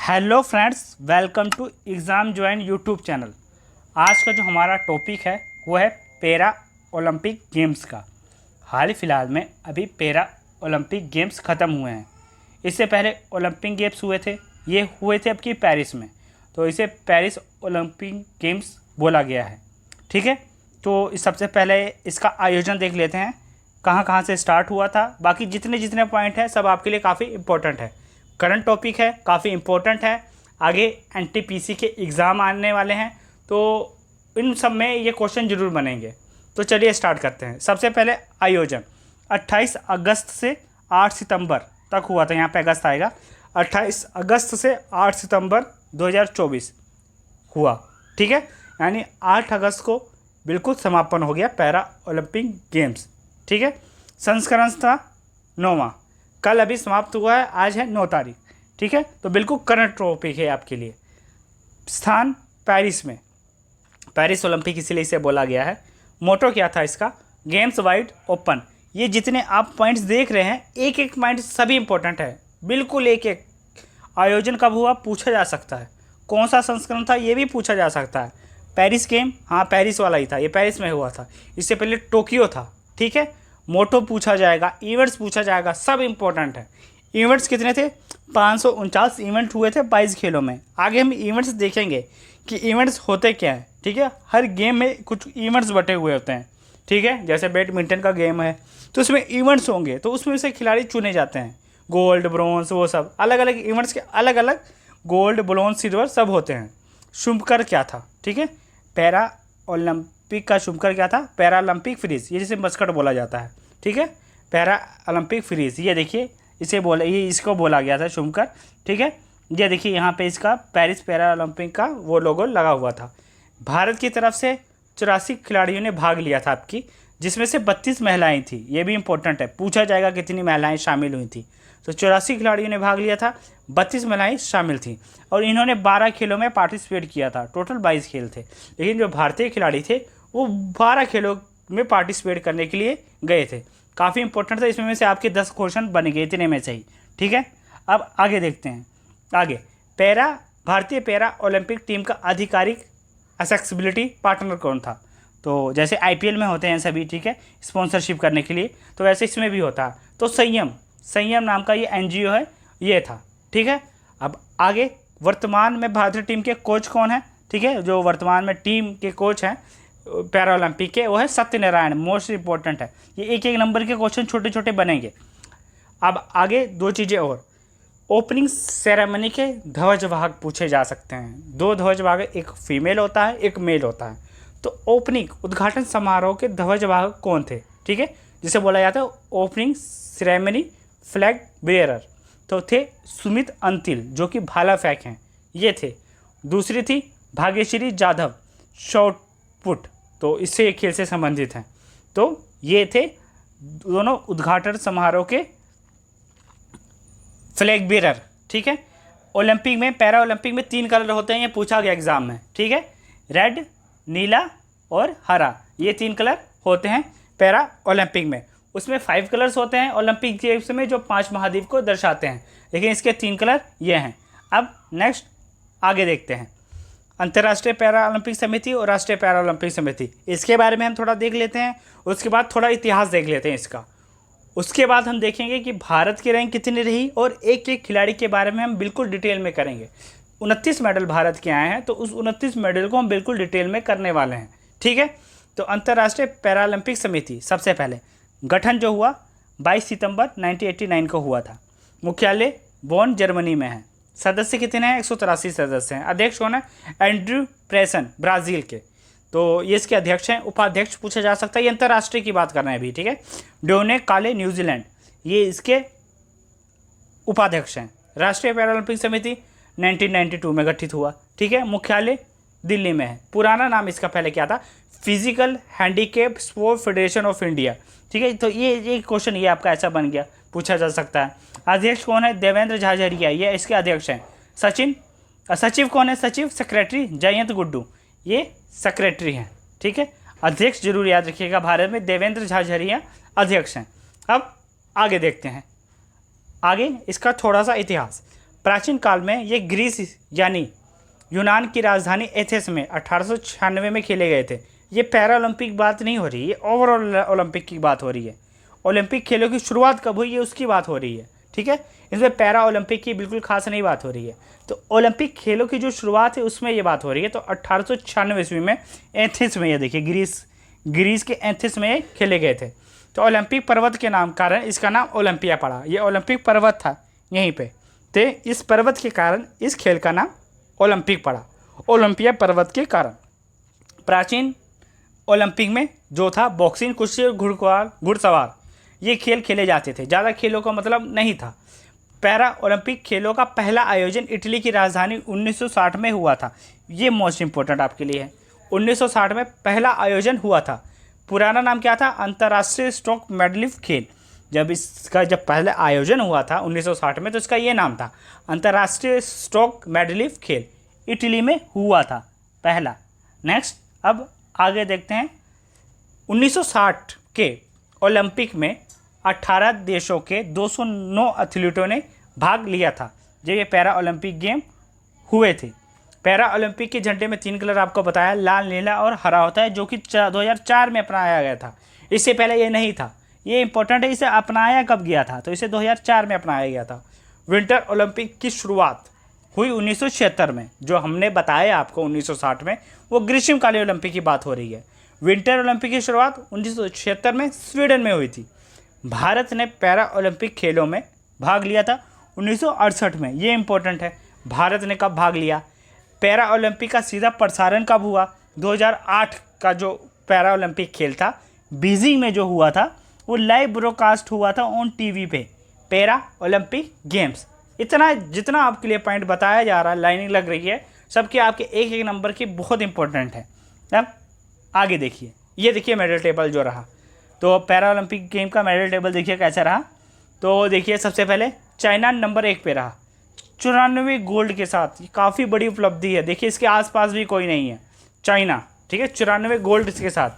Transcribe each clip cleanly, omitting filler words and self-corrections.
Hello friends, welcome to exam join YouTube channel. आज का जो हमारा टॉपिक है वो है पैरा ओलंपिक गेम्स का। हाल ही फ़िलहाल में अभी पैरा ओलंपिक गेम्स ख़त्म हुए हैं। इससे पहले ओलंपिक गेम्स हुए थे, ये हुए थे आपकी पेरिस में, तो इसे पेरिस ओलंपिक गेम्स बोला गया है। ठीक है, तो सबसे पहले इसका आयोजन देख लेते हैं, कहाँ कहाँ से स्टार्ट हुआ था। बाकी जितने जितने पॉइंट हैं सब आपके लिए काफ़ी इंपॉर्टेंट है, करंट टॉपिक है, काफ़ी इंपॉर्टेंट है। आगे एनटीपीसी के एग्ज़ाम आने वाले हैं, तो इन सब में ये क्वेश्चन जरूर बनेंगे। तो चलिए स्टार्ट करते हैं। सबसे पहले आयोजन 28 अगस्त से 8 सितंबर तक हुआ था। यहाँ पे अगस्त आएगा। 28 अगस्त से 8 सितंबर 2024 हुआ। ठीक है, यानी 8 अगस्त को बिल्कुल समापन हो गया पैरा ओलंपिक गेम्स। ठीक है, संस्करण था 9वां, कल अभी समाप्त हुआ है, आज है 9 तारीख। ठीक है, तो बिल्कुल करंट टॉपिक है आपके लिए। स्थान पेरिस में, पेरिस ओलंपिक इसलिए इसे बोला गया है। मोटो क्या था इसका? Games wide open. ये जितने आप पॉइंट्स देख रहे हैं, एक एक पॉइंट सभी इंपॉर्टेंट है, बिल्कुल एक एक। आयोजन कब हुआ पूछा जा सकता है, कौन सा संस्करण था ये भी पूछा जा सकता है। पेरिस गेम, हाँ पेरिस वाला ही था, ये पेरिस में हुआ था। इससे पहले टोक्यो था। ठीक है, मोटो पूछा जाएगा, इवेंट्स पूछा जाएगा, सब इंपॉर्टेंट है। इवेंट्स कितने थे? 549 इवेंट हुए थे 22 खेलों में। आगे हम इवेंट्स देखेंगे कि इवेंट्स होते क्या हैं। ठीक है, हर गेम में कुछ इवेंट्स बटे हुए होते हैं। ठीक है, जैसे बैडमिंटन का गेम है तो उसमें इवेंट्स होंगे, तो उसमें से खिलाड़ी चुने जाते हैं, गोल्ड ब्रॉन्ज, वो सब अलग अलग इवेंट्स के अलग अलग गोल्ड ब्रॉन्ज सिल्वर सब होते हैं। शुभकर क्या था? ठीक है, पैरा ओलंपिक का शुभकर क्या था? पैरा ओलंपिक फ्रीज, ये जिसे मस्कट बोला जाता है। ठीक है, पैरा ओलंपिक फ्रीज, ये देखिए इसे बोला, ये इसको बोला गया था शुभकर। ठीक है, ये देखिए यहाँ पे इसका पेरिस पैरा ओलंपिक का वो लोगो लगा हुआ था। भारत की तरफ से 84 खिलाड़ियों ने भाग लिया था आपकी, जिसमें से 32 महिलाएं थी। ये भी इंपॉर्टेंट है, पूछा जाएगा कितनी महिलाएं शामिल हुई थी। तो 84 खिलाड़ियों ने भाग लिया था, 32 महिलाएं शामिल थी, और इन्होंने 12 खेलों में पार्टिसिपेट किया था। टोटल 22 खेल थे, लेकिन जो भारतीय खिलाड़ी थे वो 12 खेलों में पार्टिसिपेट करने के लिए गए थे। काफ़ी इंपॉर्टेंट था, इसमें से आपके 10 क्वेश्चन बन गए इतने में से ही। ठीक है, अब आगे देखते हैं। आगे भारतीय पैरा ओलंपिक टीम का आधिकारिक एक्सेसिबिलिटी पार्टनर कौन था? तो जैसे आईपीएल में होते हैं सभी, ठीक है, स्पॉन्सरशिप करने के लिए, तो वैसे इसमें भी होता है। तो संयम नाम का ये एनजीओ है, ये था। ठीक है, अब आगे वर्तमान में भारतीय टीम के कोच कौन है? ठीक है, जो वर्तमान में टीम के कोच हैं पैरा ओलंपिक के, वो है सत्यनारायण। मोस्ट इंपॉर्टेंट है, ये एक एक नंबर के क्वेश्चन छोटे छोटे बनेंगे। अब आगे दो चीज़ें और, ओपनिंग सेरेमनी के ध्वजवाहक पूछे जा सकते हैं। 2 ध्वजवाहक, एक फीमेल होता है, एक मेल होता है। तो ओपनिंग उद्घाटन समारोह के ध्वजवाहक कौन थे? ठीक है, जिसे बोला जाता है ओपनिंग सेरेमनी फ्लैग बेयरर। तो थे सुमित अंतिल, जो कि भाला फेंक हैं, ये थे। दूसरी थी भाग्यश्री जाधव, शॉट पुट, तो इससे ये खेल से संबंधित हैं। तो ये थे दोनों उद्घाटन समारोह के फ्लैग बेरर। ठीक है, ओलंपिक में, पैरा ओलंपिक में 3 कलर होते हैं, ये पूछा गया एग्जाम में। ठीक है, रेड, नीला और हरा, ये 3 कलर होते हैं पैरा ओलंपिक में। उसमें 5 कलर्स होते हैं ओलंपिक गेम्स में, जो 5 महाद्वीप को दर्शाते हैं, लेकिन इसके 3 कलर ये हैं। अब नेक्स्ट आगे देखते हैं, अंतर्राष्ट्रीय पैरा ओलंपिक समिति और राष्ट्रीय पैरा ओलंपिक समिति, इसके बारे में हम थोड़ा देख लेते हैं। उसके बाद थोड़ा इतिहास देख लेते हैं इसका। उसके बाद हम देखेंगे कि भारत की रैंक कितनी रही, और एक एक खिलाड़ी के बारे में हम बिल्कुल डिटेल में करेंगे। 29 मेडल भारत के आए हैं, तो उस 29 मेडल को हम बिल्कुल डिटेल में करने वाले हैं। ठीक है, तो अंतर्राष्ट्रीय पैरा ओलंपिक समिति सबसे पहले गठन जो हुआ 22 सितंबर 1989 को हुआ था। मुख्यालय बोन जर्मनी में है। सदस्य कितने हैं? 183 सदस्य हैं। अध्यक्ष कौन है? एंड्रू प्रेसन, ब्राज़ील के, तो ये इसके अध्यक्ष हैं। उपाध्यक्ष पूछा जा सकता है, ये अंतर्राष्ट्रीय की बात कर रहे हैं अभी। ठीक है, डोने काले, न्यूजीलैंड, ये इसके उपाध्यक्ष हैं। राष्ट्रीय पैरा ओलंपिक समिति 1992 में गठित हुआ। ठीक है, मुख्यालय दिल्ली में है। पुराना नाम इसका पहले क्या था? Physical handicap sport federation of India. ठीक है, तो ये क्वेश्चन ये आपका ऐसा बन गया, पूछा जा सकता है। अध्यक्ष कौन है? देवेंद्र झाझरिया, ये इसके अध्यक्ष हैं। सचिव कौन है? सचिव सेक्रेटरी जयंत गुड्डू, ये सेक्रेटरी हैं। ठीक है, अध्यक्ष जरूर याद रखिएगा, भारत में देवेंद्र झाझरिया अध्यक्ष हैं। अब आगे देखते हैं, आगे इसका थोड़ा सा इतिहास। प्राचीन काल में ये ग्रीस यानी यूनान की राजधानी एथेंस में 1896 में खेले गए थे। ये पैरा ओलंपिक बात नहीं हो रही, ये ओवरऑल ओलंपिक की बात हो रही है। ओलंपिक खेलों की शुरुआत कब हुई है उसकी बात हो रही है, ठीक है। इसमें पैरा ओलंपिक की बिल्कुल खास नहीं बात हो रही है। तो ओलंपिक खेलों की जो शुरुआत है उसमें ये बात हो रही है। तो 1896 ईस्वी में एथेंस में, ये देखिए ग्रीस के एथेंस में खेले गए थे। तो ओलंपिक पर्वत के नाम कारण इसका नाम ओलंपिया पड़ा। ये ओलंपिक पर्वत था यहीं पे, तो इस पर्वत के कारण इस खेल का नाम ओलंपिक पड़ा, ओलंपिया पर्वत के कारण। प्राचीन ओलंपिक में जो था बॉक्सिंग, कुश्ती और घुड़सवार ये खेल खेले जाते थे। ज़्यादा खेलों का मतलब नहीं था। पैरा ओलंपिक खेलों का पहला आयोजन इटली की राजधानी 1960 में हुआ था। ये मोस्ट इंपॉर्टेंट आपके लिए है। 1960 में पहला आयोजन हुआ था। पुराना नाम क्या था? अंतर्राष्ट्रीय स्टॉक मेडलिफ्ट खेल। जब पहले आयोजन हुआ था 1960 में, तो इसका ये नाम था अंतर्राष्ट्रीय स्टॉक मेडलिफ्ट खेल। इटली में हुआ था पहला। नेक्स्ट, अब आगे देखते हैं। 1960 के ओलंपिक में 18 देशों के 209 एथलीटों ने भाग लिया था जब ये पैरा ओलंपिक गेम हुए थे। पैरा ओलंपिक के झंडे में 3 कलर आपको बताया, लाल, नीला और हरा होता है, जो कि 2004 में अपनाया गया था। इससे पहले ये नहीं था। ये इंपॉर्टेंट है, इसे अपनाया कब गया था? तो इसे 2004 में अपनाया गया था। विंटर ओलंपिक की शुरुआत हुई 1976 में। जो हमने बताया आपको 1960 में, वो ग्रीष्मकालीन ओलंपिक की बात हो रही है। विंटर ओलंपिक की शुरुआत 1976 में स्वीडन में हुई थी। भारत ने पैरा ओलंपिक खेलों में भाग लिया था 1968 में। ये इंपॉर्टेंट है, भारत ने कब भाग लिया। पैरा ओलंपिक का सीधा प्रसारण कब हुआ? 2008 का जो पैरा ओलंपिक खेल था बीजिंग में जो हुआ था, वो लाइव ब्रॉडकास्ट हुआ था ऑन टीवी पे, पैरा ओलंपिक गेम्स। इतना जितना आपके लिए पॉइंट बताया जा रहा है, लाइनिंग लग रही है, सबके आपके एक एक नंबर की बहुत इंपॉर्टेंट है। अब आगे देखिए, ये देखिए मेडल टेबल जो रहा। तो पैरा ओलंपिक गेम का मेडल टेबल देखिए कैसा रहा। तो देखिए सबसे पहले चाइना नंबर 1 पे रहा 94 गोल्ड के साथ। ये काफ़ी बड़ी उपलब्धि है। देखिए इसके आसपास भी कोई नहीं है, चाइना, ठीक है। 94 गोल्ड के साथ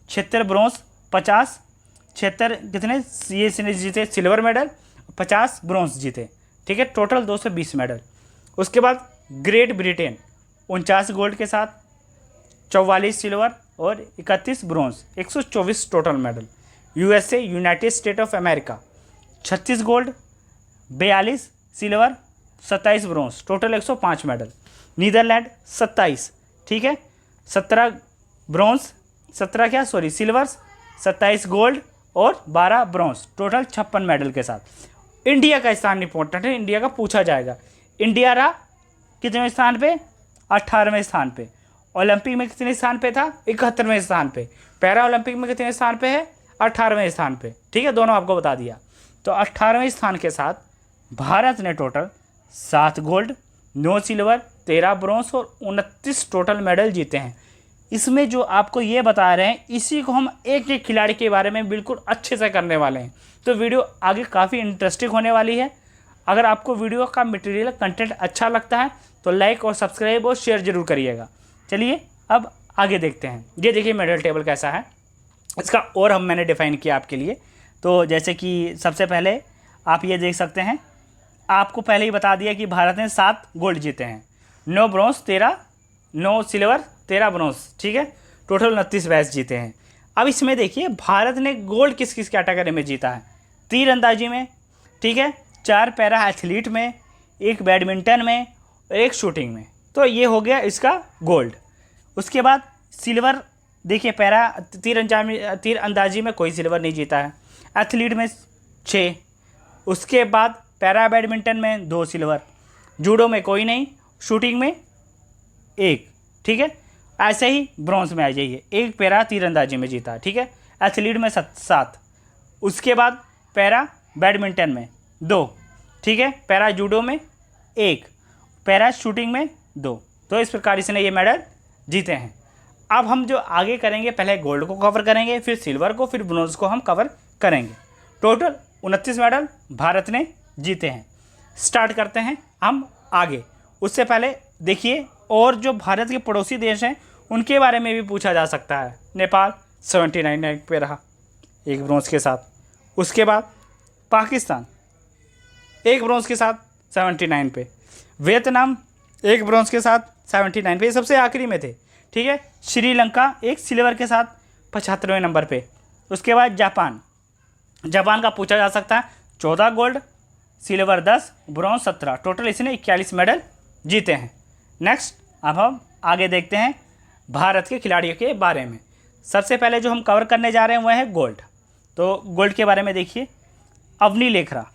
76 ब्रॉन्ज, 50 76 कितने ये जीते सिल्वर मेडल, 50 ब्रॉन्ज जीते, ठीक है। Total 220 medal. उसके बाद ग्रेट ब्रिटेन 49 गोल्ड के साथ 44 सिल्वर और 31 bronze, 124 total medal. USA United State of America 36 gold, 42 silver, 27 bronze, total 105 medal. Netherland 27, ठीक है, 17 ब्रॉन्ज, 17 क्या सॉरी सिल्वर्स, 27 गोल्ड और 12 ब्रॉन्ज, टोटल 56 मेडल के साथ। इंडिया का स्थान इंपॉर्टेंट है, इंडिया का पूछा जाएगा। इंडिया रहा कितने स्थान पे? 18वें स्थान पे। ओलंपिक में कितने स्थान पे था? 71वें स्थान पे। पैरा ओलंपिक में कितने स्थान पे है? 18वें स्थान पे, ठीक है। दोनों आपको बता दिया। तो 18वें स्थान के साथ भारत ने टोटल 7 गोल्ड, 9 सिल्वर, 13 ब्रॉन्ज और 29 टोटल मेडल जीते हैं। इसमें जो आपको ये बता रहे हैं, इसी को हम एक एक खिलाड़ी के बारे में बिल्कुल अच्छे से करने वाले हैं। तो वीडियो आगे काफ़ी इंटरेस्टिंग होने वाली है। अगर आपको वीडियो का मटेरियल कंटेंट अच्छा लगता है तो लाइक और सब्सक्राइब और शेयर जरूर करिएगा। चलिए अब आगे देखते हैं। ये देखिए मेडल टेबल कैसा है, इसका और मैंने डिफाइन किया आपके लिए। तो जैसे कि सबसे पहले आप ये देख सकते हैं, आपको पहले ही बता दिया कि भारत ने 7 गोल्ड जीते हैं, 9 ब्रॉन्ज 13, 9 सिल्वर 13 ब्रॉन्ज, ठीक है। टोटल 29 मैच जीते हैं। अब इसमें देखिए भारत ने गोल्ड किस किस कैटेगरी में जीता है? तीरंदाजी में, ठीक है, 4 पैरा एथलीट में, 1 बैडमिंटन में और 1 शूटिंग में। तो ये हो गया इसका गोल्ड। उसके बाद सिल्वर देखिए, पैरा तीरंदाजी में कोई सिल्वर नहीं जीता है, एथलीट में 6। उसके बाद पैरा बैडमिंटन में 2 सिल्वर, जूडो में कोई नहीं, शूटिंग में 1, ठीक है। ऐसे ही ब्रॉन्ज में आ जाइए, 1 पैरा तीरंदाजी में जीता, ठीक है। एथलीट में 7। उसके बाद पैरा बैडमिंटन में 2, ठीक है। पैरा जूडो में 1, पैरा शूटिंग में 2। तो इस प्रकार इसने ये मेडल जीते हैं। अब हम जो आगे करेंगे, पहले गोल्ड को कवर करेंगे, फिर सिल्वर को, फिर ब्रॉन्ज को हम कवर करेंगे। टोटल 29 मेडल भारत ने जीते हैं। स्टार्ट करते हैं हम आगे। उससे पहले देखिए, और जो भारत के पड़ोसी देश हैं उनके बारे में भी पूछा जा सकता है। नेपाल 79 रैंक पे रहा 1 ब्रॉन्ज के साथ। उसके बाद पाकिस्तान 1 ब्रॉन्ज के साथ 79 पे। वियतनाम एक ब्रॉन्ज के साथ 79 पे, सबसे आखिरी में थे, ठीक है। श्रीलंका एक सिल्वर के साथ 75वें नंबर पे। उसके बाद जापान का पूछा जा सकता है, 14 गोल्ड, सिल्वर 10, ब्रॉन्ज 17, टोटल इसने 41 मेडल जीते हैं। नेक्स्ट अब हम आगे देखते हैं भारत के खिलाड़ियों के बारे में। सबसे पहले जो हम कवर करने जा रहे हैं वह है गोल्ड। तो गोल्ड के बारे में देखिए, अवनी लेखरा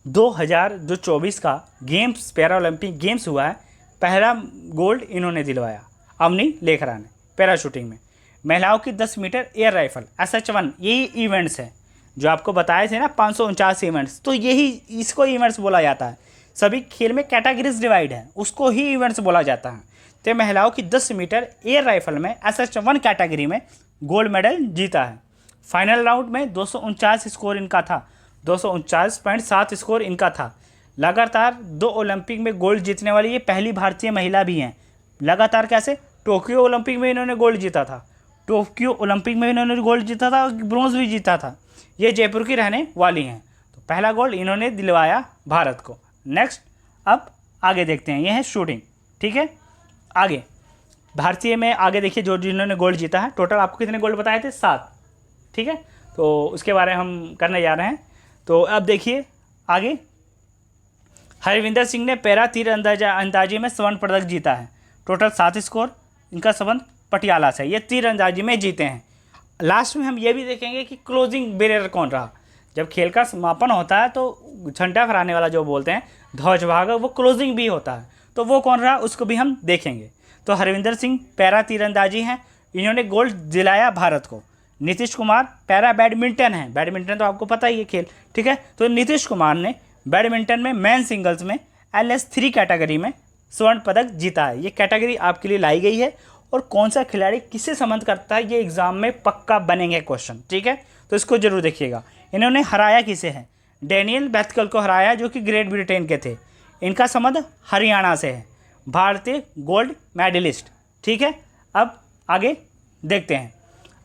2024 का गेम्स पैरा ओलंपिक गेम्स हुआ है, पहला गोल्ड इन्होंने दिलवाया, अवनी लेखरा ने पैरा शूटिंग में। महिलाओं की 10 मीटर एयर राइफल SH1, यही इवेंट्स हैं जो आपको बताए थे ना, 549 इवेंट्स, तो यही इसको इवेंट्स बोला जाता है। सभी खेल में कैटेगरीज डिवाइड है, उसको ही इवेंट्स बोला जाता है। तो महिलाओं की 10 मीटर एयर राइफल में SH1 कैटेगरी में गोल्ड मेडल जीता है। फाइनल राउंड में 249 स्कोर इनका था, 249.7 स्कोर इनका था। लगातार 2 ओलंपिक में गोल्ड जीतने वाली ये पहली भारतीय महिला भी हैं। लगातार कैसे? टोक्यो ओलंपिक में इन्होंने गोल्ड जीता था, टोक्यो ओलंपिक में इन्होंने गोल्ड जीता था, ब्रॉन्ज भी जीता था। ये जयपुर की रहने वाली हैं, तो पहला गोल्ड इन्होंने दिलवाया भारत को। नेक्स्ट अब आगे देखते हैं, ये है शूटिंग, ठीक है। आगे भारतीय में आगे देखिए जो जिन्होंने गोल्ड जीता है, टोटल आपको कितने गोल्ड बताए थे? 7, ठीक है। तो उसके बारे में हम करने जा रहे हैं। तो अब देखिए आगे, हरविंदर सिंह ने पैरा तीर अंदाजी में स्वर्ण पदक जीता है, टोटल 7 स्कोर इनका संबंध पटियाला से, ये तीर अंदाजी में जीते हैं। लास्ट में हम ये भी देखेंगे कि क्लोजिंग बैरियर कौन रहा। जब खेल का समापन होता है तो झंडा फहराने वाला जो बोलते हैं ध्वज भाग, वो क्लोजिंग भी होता है, तो वो कौन रहा उसको भी हम देखेंगे। तो हरविंदर सिंह पैरा तीरंदाजी हैं, इन्होंने गोल्ड दिलाया भारत को। नीतीश कुमार पैरा बैडमिंटन है, बैडमिंटन तो आपको पता ही है खेल, ठीक है। तो नीतीश कुमार ने बैडमिंटन में मैन सिंगल्स में LS3 कैटेगरी में स्वर्ण पदक जीता है। ये कैटेगरी आपके लिए लाई गई है, और कौन सा खिलाड़ी किससे संबंध करता है ये एग्जाम में पक्का बनेंगे क्वेश्चन, ठीक है। तो इसको जरूर देखिएगा। इन्होंने हराया किसे है? डेनियल बैथकल को हराया, जो कि ग्रेट ब्रिटेन के थे। इनका संबंध हरियाणा से है, भारतीय गोल्ड मेडलिस्ट, ठीक है। अब आगे देखते हैं,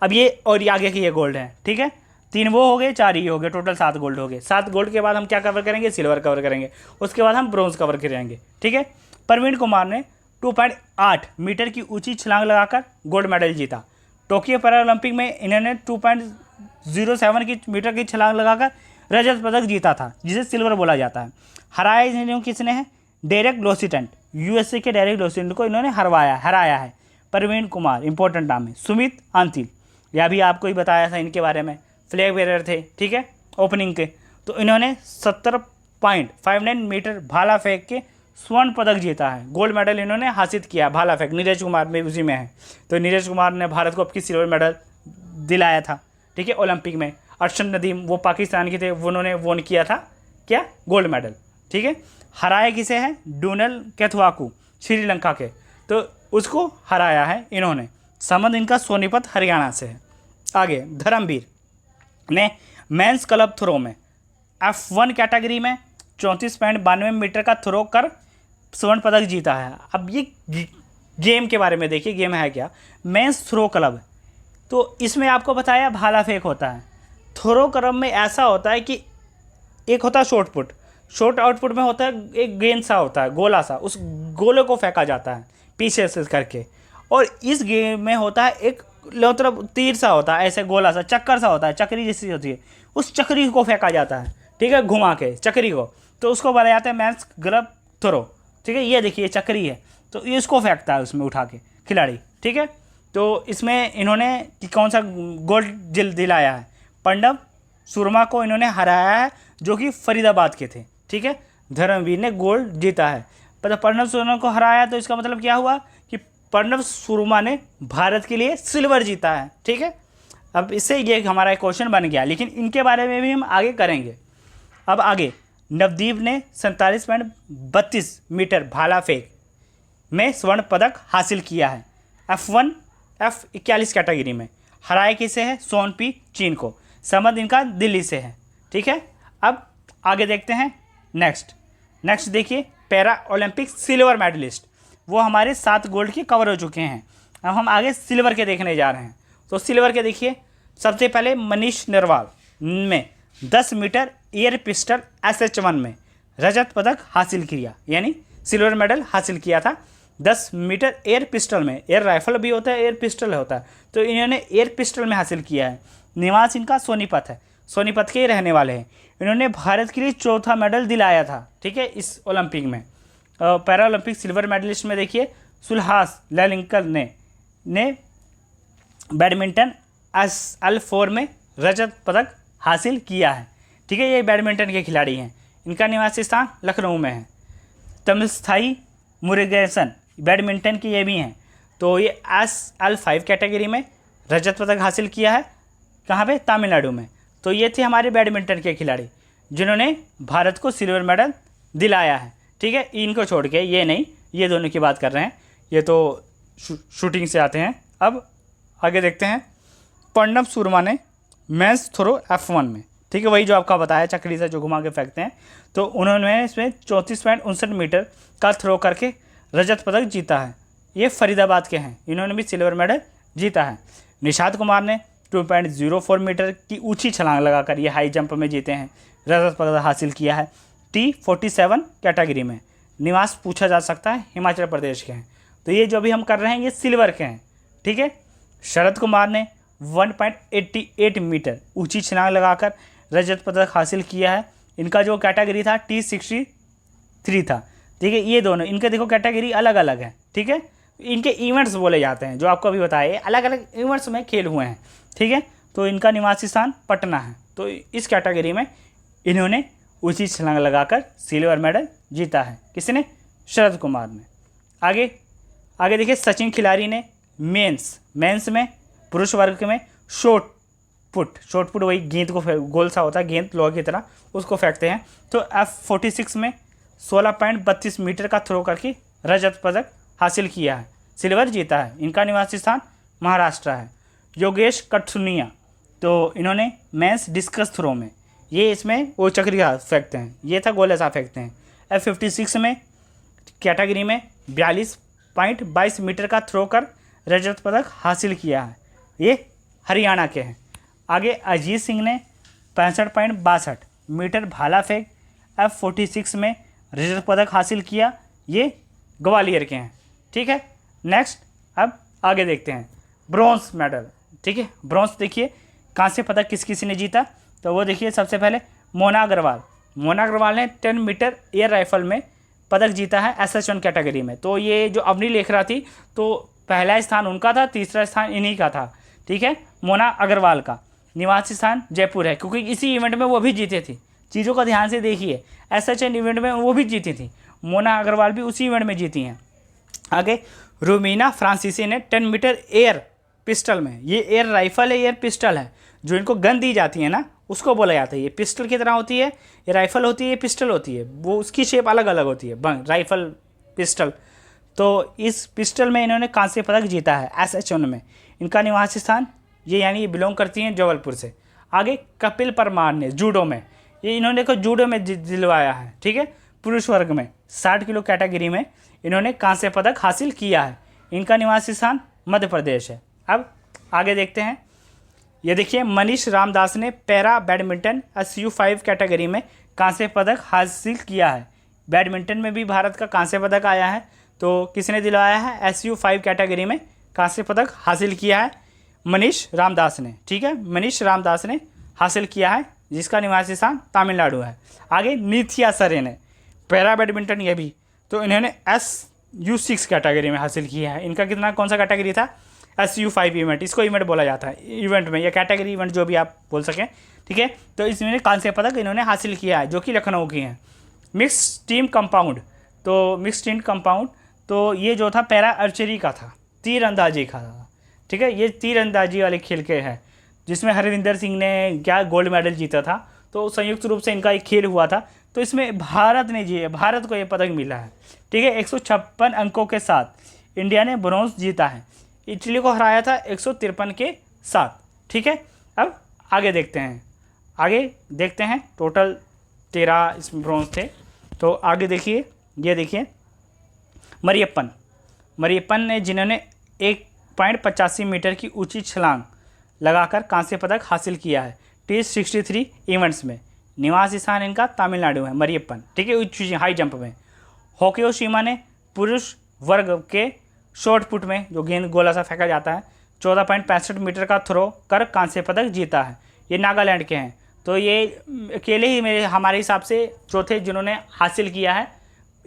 अब ये और ये आगे की ये गोल्ड है, ठीक है। 3 वो हो गए, 4 ये हो गए, टोटल 7 गोल्ड हो गए। 7 गोल्ड के बाद हम क्या कवर करेंगे? सिल्वर कवर करेंगे, उसके बाद हम ब्रॉन्ज कवर करेंगे, ठीक है। प्रवीण कुमार ने 2.8 मीटर की ऊंची छलांग लगाकर गोल्ड मेडल जीता। टोक्यो पैरा ओलंपिक में इन्होंने 2.07 मीटर की छलांग लगाकर रजत पदक जीता था, जिसे सिल्वर बोला जाता है। हराया इन्होंने किसने है? डेरेक ग्लोसिटेंट, USA के डेरेक ग्लोसिटेंट को इन्होंने हराया है। प्रवीण कुमार इंपॉर्टेंट नाम है। सुमित अंतिल, यह भी आपको ही बताया था इनके बारे में, फ्लैग बेरर थे, ठीक है, ओपनिंग के। तो इन्होंने 70.59 मीटर भाला फेंक के स्वर्ण पदक जीता है, गोल्ड मेडल इन्होंने हासिल किया। भाला फेंक नीरज कुमार में उसी में है, तो नीरज कुमार ने भारत को अब की सिल्वर मेडल दिलाया था, ठीक है, ओलंपिक में। अर्शन नदीम वो पाकिस्तान के थे, उन्होंने वोन किया था क्या? गोल्ड मेडल, ठीक है। हराया किसे है? डोनल कैथवाकू श्रीलंका के, तो उसको हराया है इन्होंने। संबंध इनका सोनीपत हरियाणा से है। आगे धर्मवीर ने मेंस क्लब थ्रो में F1 कैटेगरी में 34.92 मीटर का थ्रो कर स्वर्ण पदक जीता है। अब ये गेम के बारे में देखिए, गेम है क्या? मेंस थ्रो क्लब, तो इसमें आपको बताया भाला फेंक होता है। थ्रो क्लब में ऐसा होता है कि एक होता है शॉर्ट पुट, शॉर्ट आउटपुट में होता है एक गेंद सा होता है, गोला सा, उस गोले को फेंका जाता है पीछे से करके। और इस गेम में होता है एक मतलब तीर सा होता है, ऐसे गोला सा, चक्कर सा होता है, चक्री जैसी होती है, उस चक्री को फेंका जाता है, ठीक है, घुमा के चक्री को, तो उसको बोला जाता है मेंस क्लब थ्रो, ठीक है। ये देखिए चक्री है, तो ये इसको फेंकता है उसमें उठा के खिलाड़ी, ठीक है। तो इसमें इन्होंने कौन सा गोल्ड दिलाया है? प्रणव सुरमा को इन्होंने हराया है, जो कि फरीदाबाद के थे, ठीक है। धर्मवीर ने गोल्ड जीता है, पर प्रणव सुरमा को हराया, तो इसका मतलब क्या हुआ कि प्रणव सुरमा ने भारत के लिए सिल्वर जीता है, ठीक है। अब इससे ये हमारा एक क्वेश्चन बन गया, लेकिन इनके बारे में भी हम आगे करेंगे। अब आगे नवदीप ने 47.32 मीटर भाला फेंक में स्वर्ण पदक हासिल किया है F1 F41 कैटेगरी में। हराए किसे है? सोनपी चीन को। संबंध इनका दिल्ली से है, ठीक है। अब आगे देखते हैं नेक्स्ट देखिए, पैरा ओलंपिक सिल्वर मेडलिस्ट, वो हमारे 7 गोल्ड के कवर हो चुके हैं। अब हम आगे सिल्वर के देखने जा रहे हैं। तो सिल्वर के देखिए, सबसे पहले मनीष नरवाल में 10 मीटर एयर पिस्टल SH1 में रजत पदक हासिल किया, यानी सिल्वर मेडल हासिल किया था 10 मीटर एयर पिस्टल में। एयर राइफल भी होता है, एयर पिस्टल होता है, तो इन्होंने एयर पिस्टल में हासिल किया है। निवास इनका सोनीपत है, सोनीपत के ही रहने वाले हैं। इन्होंने भारत के लिए चौथा मेडल दिलाया था, ठीक है, इस ओलंपिक में। पैरा ओलंपिक सिल्वर मेडलिस्ट में देखिए सुल्हास लैलिंकर ने बैडमिंटन SL4 में रजत पदक हासिल किया है, ठीक है। ये बैडमिंटन के खिलाड़ी हैं। इनका निवासी स्थान लखनऊ में है। तमिलस्थाई मुरुगेसन बैडमिंटन की ये भी हैं, तो ये SL5 कैटेगरी में रजत पदक हासिल किया है। कहाँ पे? तमिलनाडु में। तो ये थे हमारे बैडमिंटन के खिलाड़ी जिन्होंने भारत को सिल्वर मेडल दिलाया है, ठीक है। इनको छोड़ के ये नहीं, ये दोनों की बात कर रहे हैं, ये तो शूटिंग से आते हैं। अब आगे देखते हैं। प्रणब शर्मा ने मेंस थ्रो F1 में, ठीक है, वही जो आपका बताया चक्री से जो घुमा के फेंकते हैं, तो उन्होंने इसमें 34.59 मीटर का थ्रो करके रजत पदक जीता है। ये फरीदाबाद के हैं, इन्होंने भी सिल्वर मेडल जीता है। निशांत कुमार ने 2.04 मीटर की ऊंची छलांग लगाकर ये हाई जंप में जीते हैं, रजत पदक हासिल किया है T47 कैटेगरी में। निवास पूछा जा सकता है हिमाचल प्रदेश के हैं, तो ये जो भी हम कर रहे हैं ये सिल्वर के हैं, ठीक है। शरद कुमार ने 1.88 मीटर ऊंची छलांग लगाकर रजत पदक हासिल किया है। इनका जो कैटेगरी था T63 था, ठीक है। ये दोनों इनके देखो कैटेगरी अलग अलग है, ठीक है। इनके इवेंट्स बोले जाते हैं, जो आपको अभी बताया अलग अलग इवेंट्स में खेल हुए हैं, ठीक है। तो इनका निवासी स्थान पटना है, तो इस कैटेगरी में इन्होंने ऊंची छलांग लगाकर सिल्वर मेडल जीता है। किसने? शरद कुमार ने। आगे देखिए, सचिन खिलाड़ी ने मेंस में पुरुष वर्ग में शॉट पुट वही गेंद को गोल सा होता है, गेंद लोहा की तरह, उसको फेंकते हैं। तो F46 में 16.32 मीटर का थ्रो करके रजत पदक हासिल किया है, सिल्वर जीता है। इनका निवासी स्थान महाराष्ट्र है। योगेश कठुनिया, तो इन्होंने मेंस डिस्कस थ्रो में, ये इसमें वो चक्रिया फेंकते हैं, ये था गोले सा फेंकते हैं। F56 में कैटेगरी में 42.22 मीटर का थ्रो कर रजत पदक हासिल किया है, ये हरियाणा के हैं। आगे अजीत सिंह ने 65.62 मीटर भाला फेंक F46 में रजत पदक हासिल किया, ये ग्वालियर के हैं, ठीक है। नेक्स्ट अब आगे देखते हैं ब्रॉन्ज मेडल, ठीक है। ब्रॉन्ज देखिए कांस्य पदक किसी ने जीता, तो वो देखिए सबसे पहले मोना अग्रवाल ने 10 मीटर एयर राइफल में पदक जीता है SH1 कैटेगरी में। तो ये जो अवनी लिख रहा थी, तो पहला स्थान उनका था, तीसरा स्थान इन्हीं का था, ठीक है। मोना अग्रवाल का निवासी स्थान जयपुर है, क्योंकि इसी इवेंट में वो भी जीते थी। चीज़ों का ध्यान से देखिए, SH1 इवेंट में वो भी जीती थी, मोना अग्रवाल भी उसी इवेंट में जीती हैं। आगे रोमिना फ्रांसीसी ने 10 मीटर एयर पिस्टल में, ये एयर राइफल है, एयर पिस्टल है, जो इनको गन दी जाती है ना, उसको बोला जाता है। ये पिस्टल की तरह होती है, ये राइफल होती है, ये पिस्टल होती है, वो उसकी शेप अलग अलग होती है, राइफल पिस्टल। तो इस पिस्टल में इन्होंने कांस्य पदक जीता है SH1 में। इनका निवासी स्थान ये यानी ये बिलोंग करती हैं जबलपुर से। आगे कपिल परमार ने जूडो में, ये इन्होंने देखो जूडो में दिलवाया है, ठीक है। पुरुष वर्ग में 60 किलो कैटेगरी में इन्होंने कांस्य पदक हासिल किया है। इनका निवासी स्थान मध्य प्रदेश है। अब आगे देखते हैं, ये देखिए मनीष रामदास ने पैरा बैडमिंटन SU5 कैटेगरी में कांस्य पदक हासिल किया है। बैडमिंटन में भी भारत का कांस्य पदक आया है, तो किसने दिलवाया है? SU5 कैटेगरी में कांस्य पदक हासिल किया है मनीष रामदास ने, ठीक है। मनीष रामदास ने हासिल किया है, जिसका निवासी स्थान तमिलनाडु है। आगे नित्या सरे ने पैरा बैडमिंटन, ये भी, तो इन्होंने SU6 कैटेगरी में हासिल किया है। इनका कितना कौन सा कैटेगरी था? SU5 इवेंट, इसको इवेंट बोला जाता है, इवेंट में या कैटेगरी इवेंट जो भी आप बोल सकें, ठीक है। तो इसमें कांस्य पदक इन्होंने हासिल किया है, जो कि लखनऊ की हैं। मिक्स टीम कंपाउंड, तो मिक्स टीम कंपाउंड, तो ये जो था पैरा आर्चरी का था, तीरंदाजी का था, ठीक है। ये तीरंदाजी वाले खेल के हैं, जिसमें हरविंदर सिंह ने क्या गोल्ड मेडल जीता था। तो संयुक्त रूप से इनका एक खेल हुआ था, तो इसमें भारत को ये पदक मिला है, ठीक है। 156 अंकों के साथ इंडिया ने ब्रॉन्ज जीता है, इटली को हराया था 153 के साथ, ठीक है। अब आगे देखते हैं टोटल 13 इसमें ब्रॉन्ज थे। तो आगे देखिए, ये देखिए मरियप्पन ने, जिन्होंने 1.85 मीटर की ऊंची छलांग लगाकर कांस्य पदक हासिल किया है T63 इवेंट्स में। निवास स्थान इनका तमिलनाडु है, मरियप्पन, ठीक है, ऊंची हाई जंप में। होकियोशिमा ने पुरुष वर्ग के शॉर्ट पुट में, जो गेंद गोला सा फेंका जाता है, 14.65 मीटर का थ्रो कर कांस्य पदक जीता है। ये नागालैंड के हैं, तो ये अकेले ही मेरे हमारे हिसाब से चौथे जिन्होंने हासिल किया है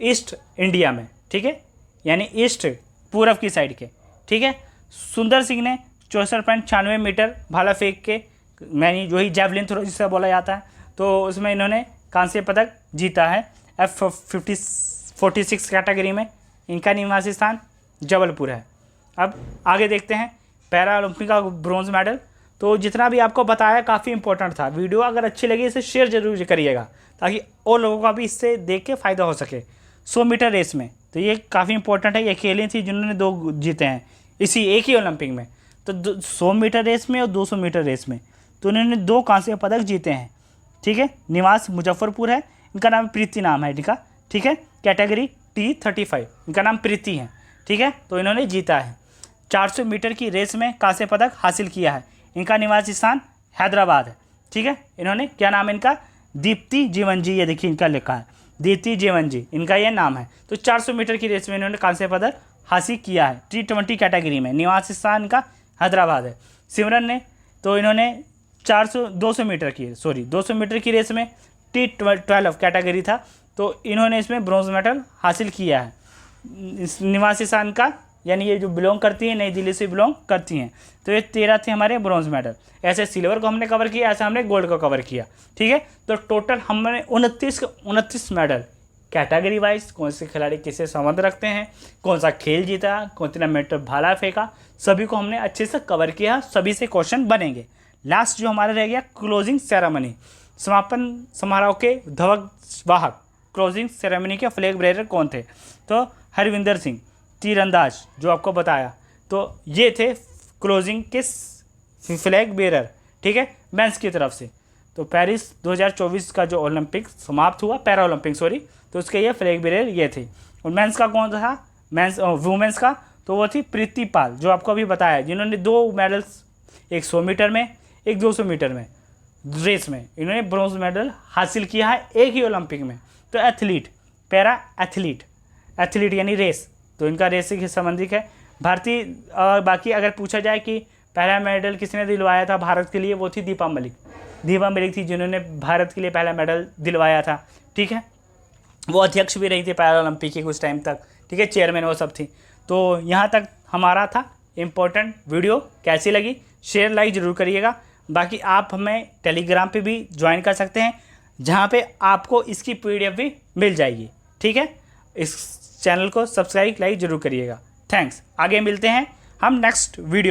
ईस्ट इंडिया में, ठीक है, यानी ईस्ट पूरब की साइड के, ठीक है। सुंदर सिंह ने 64.96 मीटर भाला फेंक के, मैंने जो ही जैवलिन थ्रो जिसे बोला जाता है, तो उसमें इन्होंने कांस्य पदक जीता है F46 कैटेगरी में। इनका निवासी स्थान जबलपुर है। अब आगे देखते हैं पैरा ओलंपिक का ब्रॉन्ज मेडल। तो जितना भी आपको बताया काफ़ी इंपॉर्टेंट था। वीडियो अगर अच्छी लगी इसे शेयर जरूर करिएगा ताकि और लोगों का भी इससे देख के फ़ायदा हो सके। 100 मीटर रेस में तो ये काफ़ी इंपॉर्टेंट है। ये अकेले थी जिन्होंने 2 जीते हैं इसी एक ही ओलंपिक में। तो 100 मीटर रेस में और 200 मीटर रेस में तो उन्होंने 2 कांस्य पदक जीते हैं, ठीक है। निवास मुजफ्फरपुर है। इनका नाम प्रीति नाम है इनका, ठीक है। कैटेगरी T35, इनका नाम प्रीति है, ठीक है। तो इन्होंने जीता है। 400 मीटर की रेस में कांस्य पदक हासिल किया है। इनका निवासी स्थान हैदराबाद है, ठीक है। इन्होंने, क्या नाम है इनका, दीप्ति जीवन जी, ये देखिए इनका लिखा है दीप्ति जीवन जी, इनका ये नाम है। तो 400 मीटर की रेस में इन्होंने कांस्य पदक हासिल किया है T20 कैटेगरी में। निवासी स्थान इनका हैदराबाद है। सिमरन ने, तो इन्होंने 200 मीटर की रेस में T12 कैटेगरी था, तो इन्होंने इसमें ब्रॉन्ज मेडल हासिल किया है। इस निवासी स्थान का, यानी ये जो बिलोंग करती हैं, नई दिल्ली से बिलोंग करती हैं। तो ये 13 थे हमारे ब्रॉन्ज मेडल। ऐसे सिल्वर को हमने कवर किया, ऐसे हमने गोल्ड को कवर किया, ठीक है। तो टोटल हमने 29 मेडल कैटेगरी वाइज, कौन से खिलाड़ी किससे संबंध रखते हैं, कौन सा खेल जीता, कितना मीटर भाला फेंका, सभी को हमने अच्छे से कवर किया। सभी से क्वेश्चन बनेंगे। लास्ट जो हमारा रह गया क्लोजिंग सेरेमनी, समापन समारोह के ध्वज वाहक, क्लोजिंग सेरेमनी के फ्लैग बेरर कौन थे। तो हरविंदर सिंह तीरंदाज, जो आपको बताया, तो ये थे क्लोजिंग के फ्लैग बेरर, ठीक है, मेंस की तरफ से। तो पेरिस 2024 का जो ओलंपिक समाप्त हुआ, पैरा ओलंपिक सॉरी, तो उसके ये फ्लैग बेरर ये थे। और मेंस का कौन था, वुमेंस का, तो वो थी प्रीति पाल, जो आपको अभी बताया, जिन्होंने 2 मेडल्स, एक 100 मीटर में, एक 200 मीटर में रेस में इन्होंने ब्रॉन्ज मेडल हासिल किया है एक ही ओलंपिक में। तो एथलीट, पैरा एथलीट यानी रेस, तो इनका रेस से संबंधित है। भारतीय, और बाकी अगर पूछा जाए कि पहला मेडल किसने दिलवाया था भारत के लिए, वो थी दीपा मलिक थी जिन्होंने भारत के लिए पहला मेडल दिलवाया था, ठीक है। वो अध्यक्ष भी रही थी पैरा ओलंपिक के कुछ टाइम तक, ठीक है, चेयरमैन वो सब थी। तो यहाँ तक हमारा था इम्पोर्टेंट वीडियो। कैसी लगी शेयर लाइक ज़रूर करिएगा। बाकी आप हमें टेलीग्राम पे भी ज्वाइन कर सकते हैं, जहाँ पे आपको इसकी PDF भी मिल जाएगी, ठीक है। इस चैनल को सब्सक्राइब लाइक ज़रूर करिएगा। थैंक्स। आगे मिलते हैं हम नेक्स्ट वीडियो।